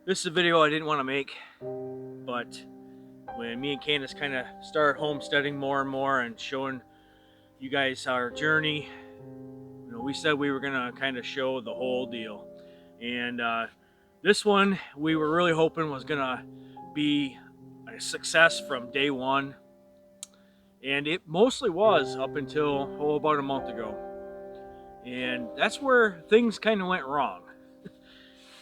This is a video I didn't want to make, but when me and Candace kind of started homesteading more and more and showing you guys our journey, we said we were gonna kind of show the whole deal. And this one we were really hoping was gonna be a success from day one, and it mostly was up until about a month ago. And that's where things kind of went wrong.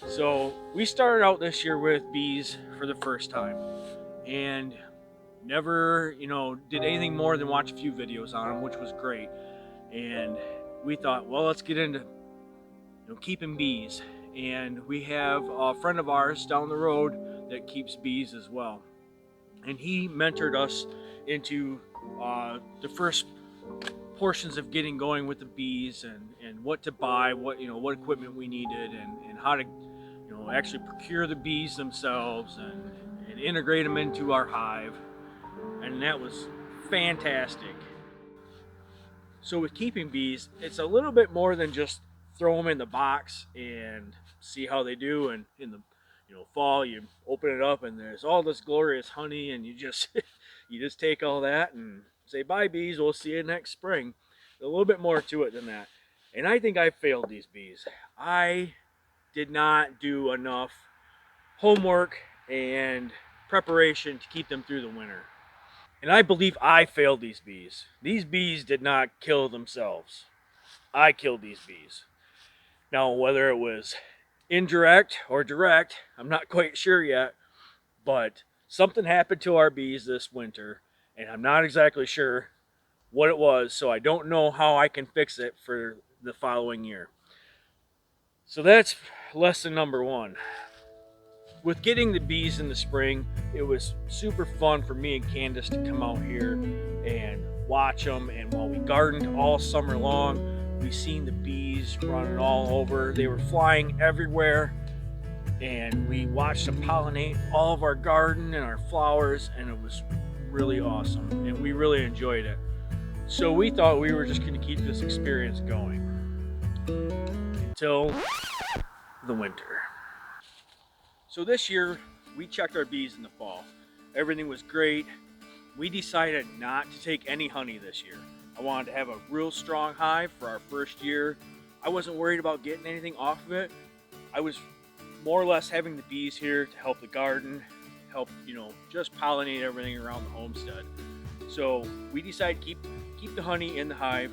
So we started out this year with bees for the first time, and never, did anything more than watch a few videos on them, which was great. And we thought, well, let's get into keeping bees. And we have a friend of ours down the road that keeps bees as well, and he mentored us into the first portions of getting going with the bees, and what to buy, what equipment we needed, and how to actually procure the bees themselves, and integrate them into our hive. And that was fantastic. So with keeping bees, it's a little bit more than just throw them in the box and see how they do. And in the fall, you open it up and there's all this glorious honey, and you just you just take all that and say, bye bees, we'll see you next spring. A little bit more to it than that. And I think I failed these bees. I did not do enough homework and preparation to keep them through the winter. And I believe I failed these bees. These bees did not kill themselves. I killed these bees. Now, whether it was indirect or direct, I'm not quite sure yet, but something happened to our bees this winter, and I'm not exactly sure what it was, so I don't know how I can fix it for the following year. So that's lesson number one. With getting the bees in the spring, it was super fun for me and Candace to come out here and watch them. And while we gardened all summer long, we seen the bees running all over. They were flying everywhere, and we watched them pollinate all of our garden and our flowers, and it was really awesome, and we really enjoyed it. So we thought we were just going to keep this experience going until the winter. So this year, we checked our bees in the fall. Everything was great. We decided not to take any honey this year. I wanted to have a real strong hive for our first year. I wasn't worried about getting anything off of it. I was more or less having the bees here to help the garden, help, just pollinate everything around the homestead. So we decided to keep the honey in the hive.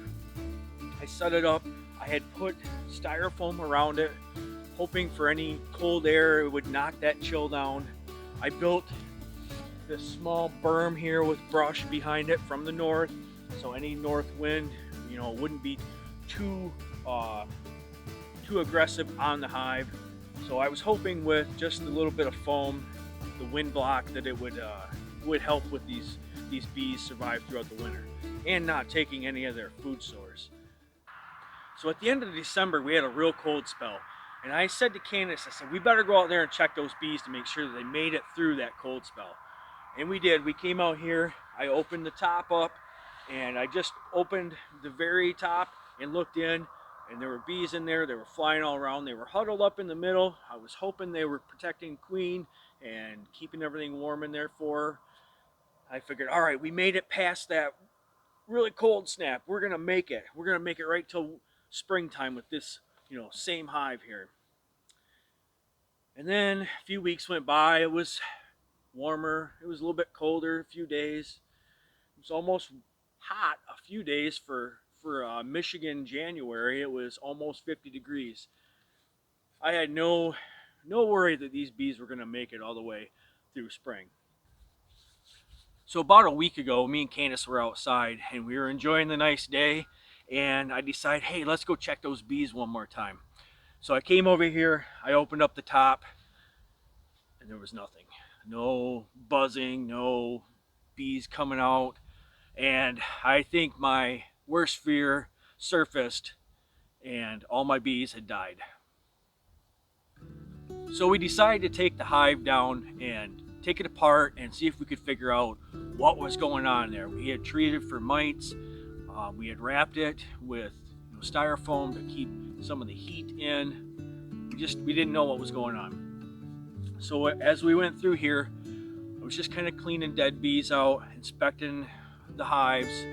I set it up. I had put styrofoam around it, hoping for any cold air, it would knock that chill down. I built this small berm here with brush behind it from the north, so any north wind, wouldn't be too aggressive on the hive. So I was hoping with just a little bit of foam, the wind block, that it would help with these bees survive throughout the winter, and not taking any of their food source. So at the end of December, we had a real cold spell. And I said to Candace, I said, we better go out there and check those bees to make sure that they made it through that cold spell. And we did. We came out here, I opened the top up, and I just opened the very top and looked in, and there were bees in there. They were flying all around. They were huddled up in the middle. I was hoping they were protecting Queen and keeping everything warm in there for her. I figured, all right, we made it past that really cold snap. We're going to make it. We're going to make it right till springtime with this same hive here. And then a few weeks went by. It was warmer. It was a little bit colder a few days. It was almost hot a few days for Michigan January. It was almost 50 degrees. I had no worry that these bees were going to make it all the way through spring. So about a week ago, me and Candace were outside and we were enjoying the nice day, and I decided, hey, let's go check those bees one more time. So I came over here, I opened up the top, and there was nothing. No buzzing, no bees coming out, and I think my worst fear surfaced, and all my bees had died. So we decided to take the hive down and take it apart and see if we could figure out what was going on there. We had treated for mites. We had wrapped it with styrofoam to keep some of the heat in. We didn't know what was going on. So as we went through here, I was just kind of cleaning dead bees out, inspecting the hives,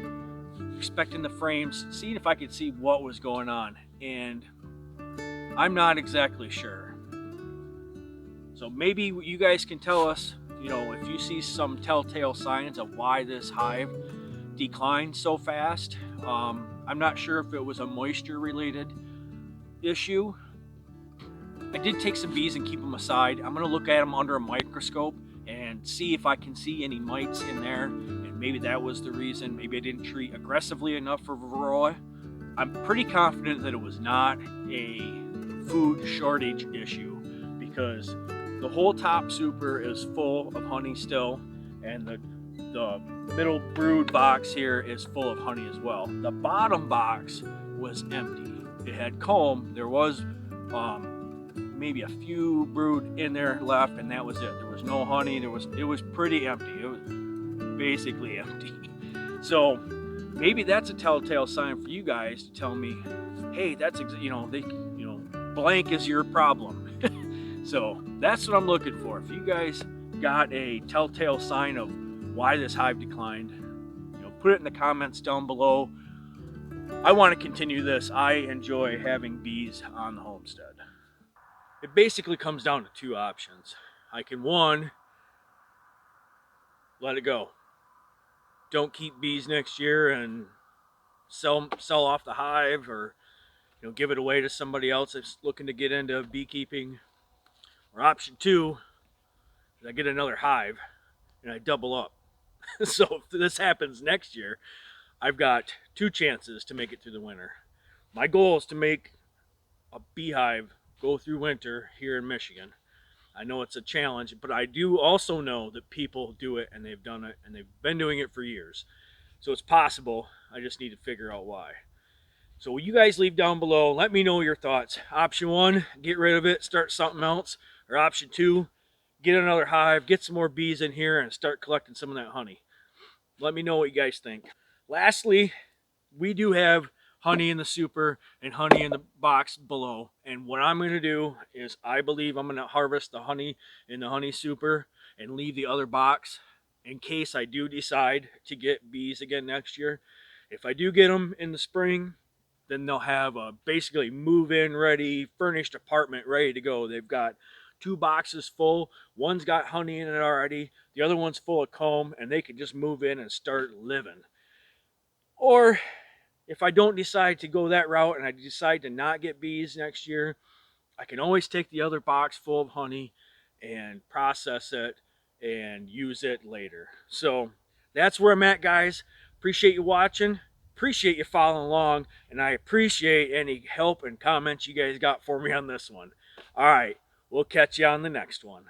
inspecting the frames, seeing if I could see what was going on. And I'm not exactly sure. So maybe you guys can tell us, if you see some telltale signs of why this hive declined so fast. I'm not sure if it was a moisture related issue. I did take some bees and keep them aside. I'm going to look at them under a microscope and see if I can see any mites in there, and maybe that was the reason. Maybe I didn't treat aggressively enough for varroa. I'm pretty confident that it was not a food shortage issue, because the whole top super is full of honey still, and the middle brood box here is full of honey as well. The bottom box was empty. It had comb. There was maybe a few brood in there left, and that was it. There was no honey. It was pretty empty. It was basically empty. So maybe that's a telltale sign for you guys to tell me, hey, that's blank is your problem. So that's what I'm looking for. If you guys got a telltale sign of why this hive declined, put it in the comments down below. I want to continue this. I enjoy having bees on the homestead. It basically comes down to two options. I can, one, let it go. Don't keep bees next year and sell off the hive, or give it away to somebody else that's looking to get into beekeeping. Or option two is I get another hive and I double up. So if this happens next year, I've got two chances to make it through the winter. My goal is to make a beehive go through winter here in Michigan. I know it's a challenge, but I do also know that people do it, and they've done it, and they've been doing it for years. So it's possible. I just need to figure out why. So will you guys leave down below? Let me know your thoughts. Option one, get rid of it, start something else. Or option two, get another hive, get some more bees in here, and start collecting some of that honey. Let me know what you guys think. Lastly, we do have honey in the super and honey in the box below. And what I'm going to do is, I believe I'm going to harvest the honey in the honey super and leave the other box in case I do decide to get bees again next year. If I do get them in the spring, then they'll have a basically move-in ready, furnished apartment ready to go. They've got two boxes full. One's got honey in it already. The other one's full of comb, and they can just move in and start living. Or if I don't decide to go that route and I decide to not get bees next year, I can always take the other box full of honey and process it and use it later. So that's where I'm at, guys. Appreciate you watching. Appreciate you following along. And I appreciate any help and comments you guys got for me on this one. All right. We'll catch you on the next one.